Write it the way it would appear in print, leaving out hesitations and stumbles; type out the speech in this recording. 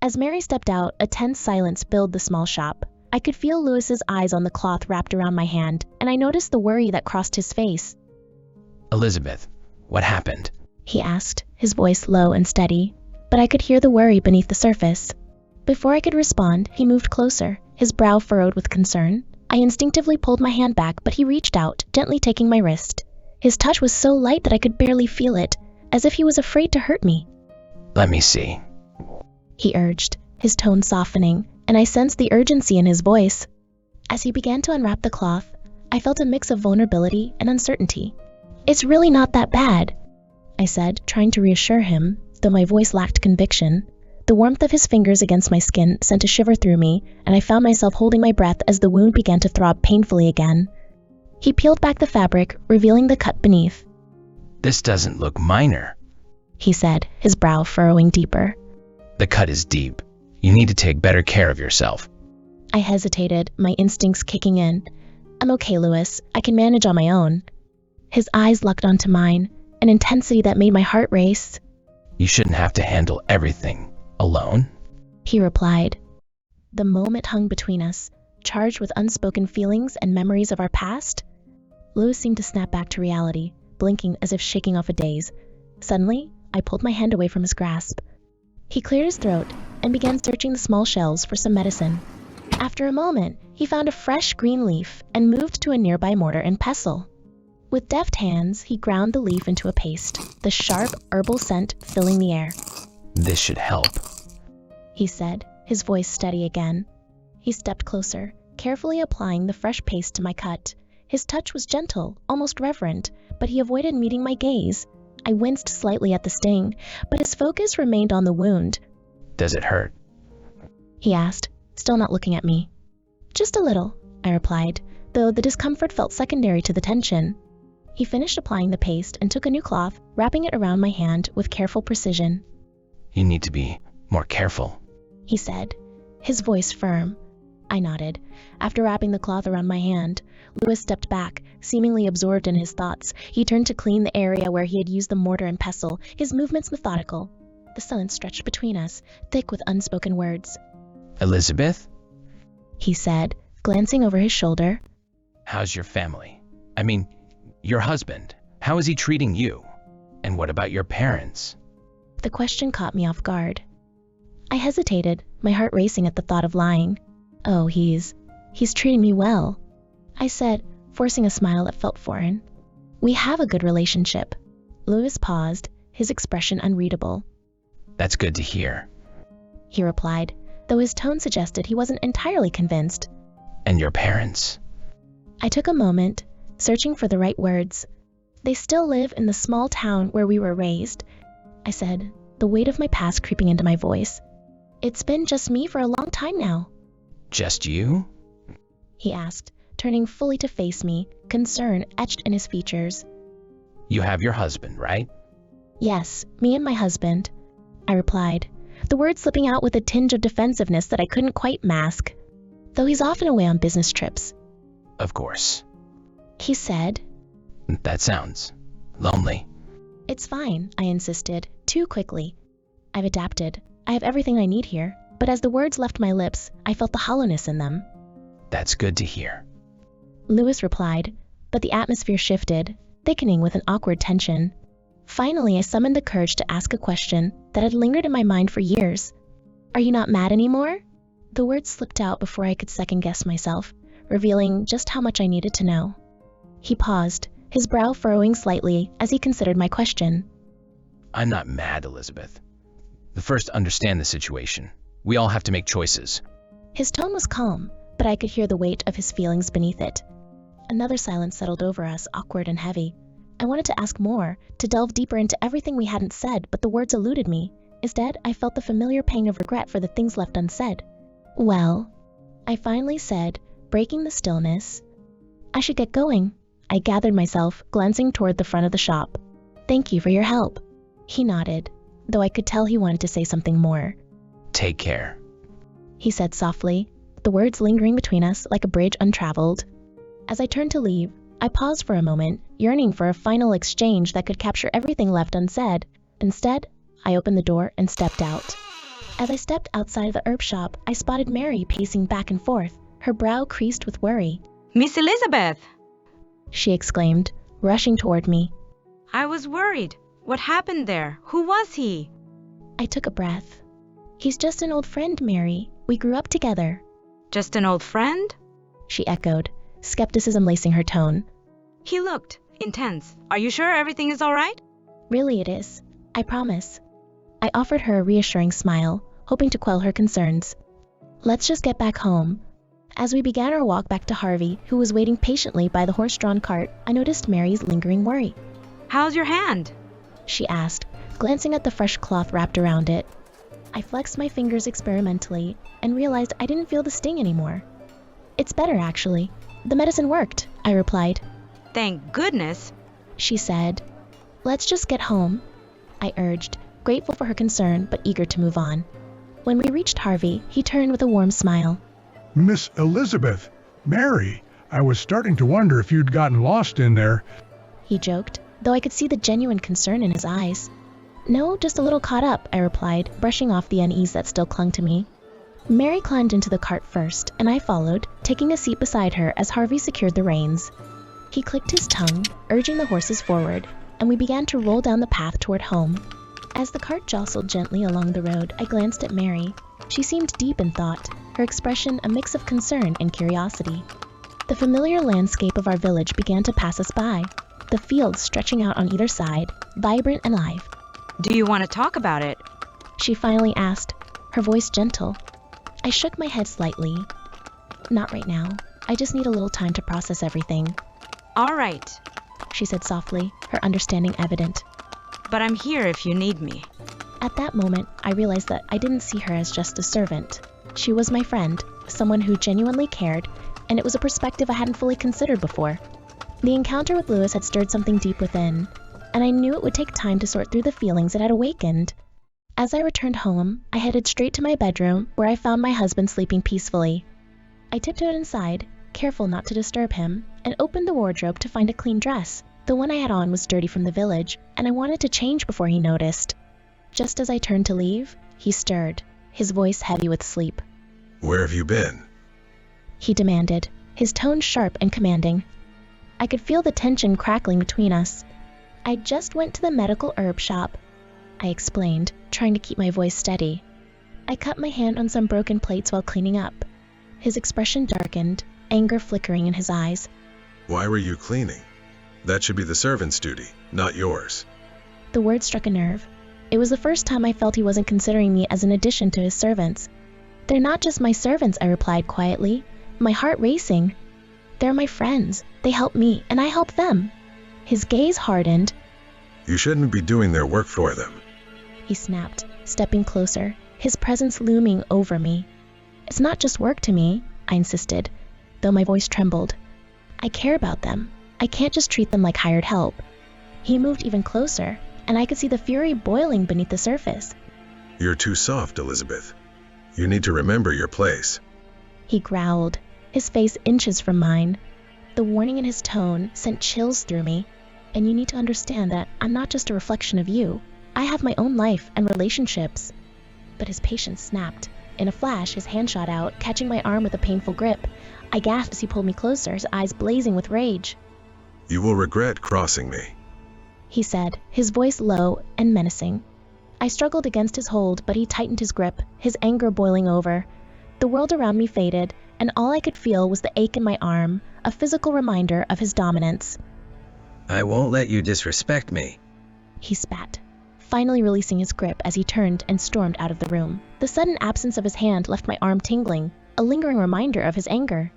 As Mary stepped out, a tense silence filled the small shop. I could feel Louis's eyes on the cloth wrapped around my hand, and I noticed the worry that crossed his face. Elizabeth, what happened? He asked, his voice low and steady, but I could hear the worry beneath the surface. Before I could respond, he moved closer, his brow furrowed with concern. I instinctively pulled my hand back, but he reached out, gently taking my wrist. His touch was so light that I could barely feel it, as if he was afraid to hurt me. Let me see, he urged, his tone softening, and I sensed the urgency in his voice. As he began to unwrap the cloth, I felt a mix of vulnerability and uncertainty. It's really not that bad, I said, trying to reassure him, though my voice lacked conviction. The warmth of his fingers against my skin sent a shiver through me, and I found myself holding my breath as the wound began to throb painfully again. He peeled back the fabric, revealing the cut beneath. This doesn't look minor, he said, his brow furrowing deeper. The cut is deep. You need to take better care of yourself. I hesitated, my instincts kicking in. I'm okay, Louis. I can manage on my own. His eyes locked onto mine, an intensity that made my heart race. You shouldn't have to handle everything alone, he replied. The moment hung between us, charged with unspoken feelings and memories of our past. Louis seemed to snap back to reality, blinking as if shaking off a daze. Suddenly, I pulled my hand away from his grasp. He cleared his throat and began searching the small shelves for some medicine. After a moment, he found a fresh green leaf and moved to a nearby mortar and pestle. With deft hands, he ground the leaf into a paste, the sharp herbal scent filling the air. This should help, he said, his voice steady again. He stepped closer, carefully applying the fresh paste to my cut. His touch was gentle, almost reverent, but he avoided meeting my gaze. I winced slightly at the sting, but his focus remained on the wound. Does it hurt? He asked, still not looking at me. Just a little, I replied, though the discomfort felt secondary to the tension. He finished applying the paste and took a new cloth, wrapping it around my hand with careful precision. You need to be more careful, he said, his voice firm. I nodded. After wrapping the cloth around my hand, Louis stepped back, seemingly absorbed in his thoughts. He turned to clean the area where he had used the mortar and pestle, his movements methodical. The silence stretched between us, thick with unspoken words. Elizabeth? He said, glancing over his shoulder. How's your family? I mean, your husband. How is he treating you? And what about your parents? The question caught me off guard. I hesitated, my heart racing at the thought of lying. Oh, he's treating me well, I said, forcing a smile that felt foreign. We have a good relationship. Louis paused, his expression unreadable. That's good to hear, he replied, though his tone suggested he wasn't entirely convinced. And your parents? I took a moment, searching for the right words. They still live in the small town where we were raised, I said, the weight of my past creeping into my voice. It's been just me for a long time now. Just you? He asked, turning fully to face me, concern etched in his features. You have your husband, right? Yes, me and my husband, I replied, the words slipping out with a tinge of defensiveness that I couldn't quite mask, though he's often away on business trips. Of course, he said. That sounds lonely. It's fine, I insisted, too quickly. I've adapted. I have everything I need here, but as the words left my lips, I felt the hollowness in them. That's good to hear, Louis replied, but the atmosphere shifted, thickening with an awkward tension. Finally, I summoned the courage to ask a question that had lingered in my mind for years. Are you not mad anymore? The words slipped out before I could second-guess myself, revealing just how much I needed to know. He paused, his brow furrowing slightly as he considered my question. I'm not mad, Elizabeth. First, understand the situation. We all have to make choices. His tone was calm, but I could hear the weight of his feelings beneath it. Another silence settled over us, awkward and heavy. I wanted to ask more, to delve deeper into everything we hadn't said, but the words eluded me. Instead, I felt the familiar pang of regret for the things left unsaid. Well, I finally said, breaking the stillness, I should get going. I gathered myself, glancing toward the front of the shop. Thank you for your help. He nodded, though I could tell he wanted to say something more. Take care, he said softly, the words lingering between us like a bridge untraveled. As I turned to leave, I paused for a moment, yearning for a final exchange that could capture everything left unsaid. Instead, I opened the door and stepped out. As I stepped outside of the herb shop, I spotted Mary pacing back and forth, her brow creased with worry. Miss Elizabeth! She exclaimed, rushing toward me. I was worried. What happened there? Who was he? I took a breath. He's just an old friend, Mary. We grew up together. Just an old friend? She echoed, skepticism lacing her tone. He looked intense. Are you sure everything is all right? Really it is. I promise. I offered her a reassuring smile, hoping to quell her concerns. Let's just get back home. As we began our walk back to Harvey, who was waiting patiently by the horse-drawn cart, I noticed Mary's lingering worry. How's your hand? She asked, glancing at the fresh cloth wrapped around it. I flexed my fingers experimentally and realized I didn't feel the sting anymore. It's better, actually. The medicine worked, I replied. Thank goodness, she said. Let's just get home, I urged, grateful for her concern but eager to move on. When we reached Harvey, he turned with a warm smile. Miss Elizabeth, Mary, I was starting to wonder if you'd gotten lost in there. He joked, though I could see the genuine concern in his eyes. No, just a little caught up, I replied, brushing off the unease that still clung to me. Mary climbed into the cart first, and I followed, taking a seat beside her as Harvey secured the reins. He clicked his tongue, urging the horses forward, and we began to roll down the path toward home. As the cart jostled gently along the road, I glanced at Mary. She seemed deep in thought, her expression a mix of concern and curiosity. The familiar landscape of our village began to pass us by, the fields stretching out on either side, vibrant and alive. Do you want to talk about it? She finally asked, her voice gentle. I shook my head slightly. Not right now. I just need a little time to process everything. All right, she said softly, her understanding evident. But I'm here if you need me. At that moment, I realized that I didn't see her as just a servant. She was my friend, someone who genuinely cared, and it was a perspective I hadn't fully considered before. The encounter with Lewis had stirred something deep within, and I knew it would take time to sort through the feelings it had awakened. As I returned home, I headed straight to my bedroom, where I found my husband sleeping peacefully. I tiptoed inside, careful not to disturb him, and opened the wardrobe to find a clean dress. The one I had on was dirty from the village, and I wanted to change before he noticed. Just as I turned to leave, he stirred, his voice heavy with sleep. Where have you been? He demanded, his tone sharp and commanding. I could feel the tension crackling between us. I just went to the medical herb shop, I explained, trying to keep my voice steady. I cut my hand on some broken plates while cleaning up. His expression darkened, anger flickering in his eyes. Why were you cleaning? That should be the servant's duty, not yours. The word struck a nerve. It was the first time I felt he wasn't considering me as an addition to his servants. They're not just my servants, I replied quietly, my heart racing. They're my friends. They help me, and I help them. His gaze hardened. You shouldn't be doing their work for them. He snapped, stepping closer, his presence looming over me. It's not just work to me, I insisted, though my voice trembled. I care about them. I can't just treat them like hired help. He moved even closer, and I could see the fury boiling beneath the surface. You're too soft, Elizabeth. You need to remember your place. He growled, his face inches from mine. The warning in his tone sent chills through me. And you need to understand that I'm not just a reflection of you. I have my own life and relationships. But his patience snapped. In a flash, his hand shot out, catching my arm with a painful grip. I gasped as he pulled me closer, his eyes blazing with rage. You will regret crossing me, he said, his voice low and menacing. I struggled against his hold, but he tightened his grip, his anger boiling over. The world around me faded, and all I could feel was the ache in my arm, a physical reminder of his dominance. I won't let you disrespect me, he spat, finally releasing his grip as he turned and stormed out of the room. The sudden absence of his hand left my arm tingling, a lingering reminder of his anger.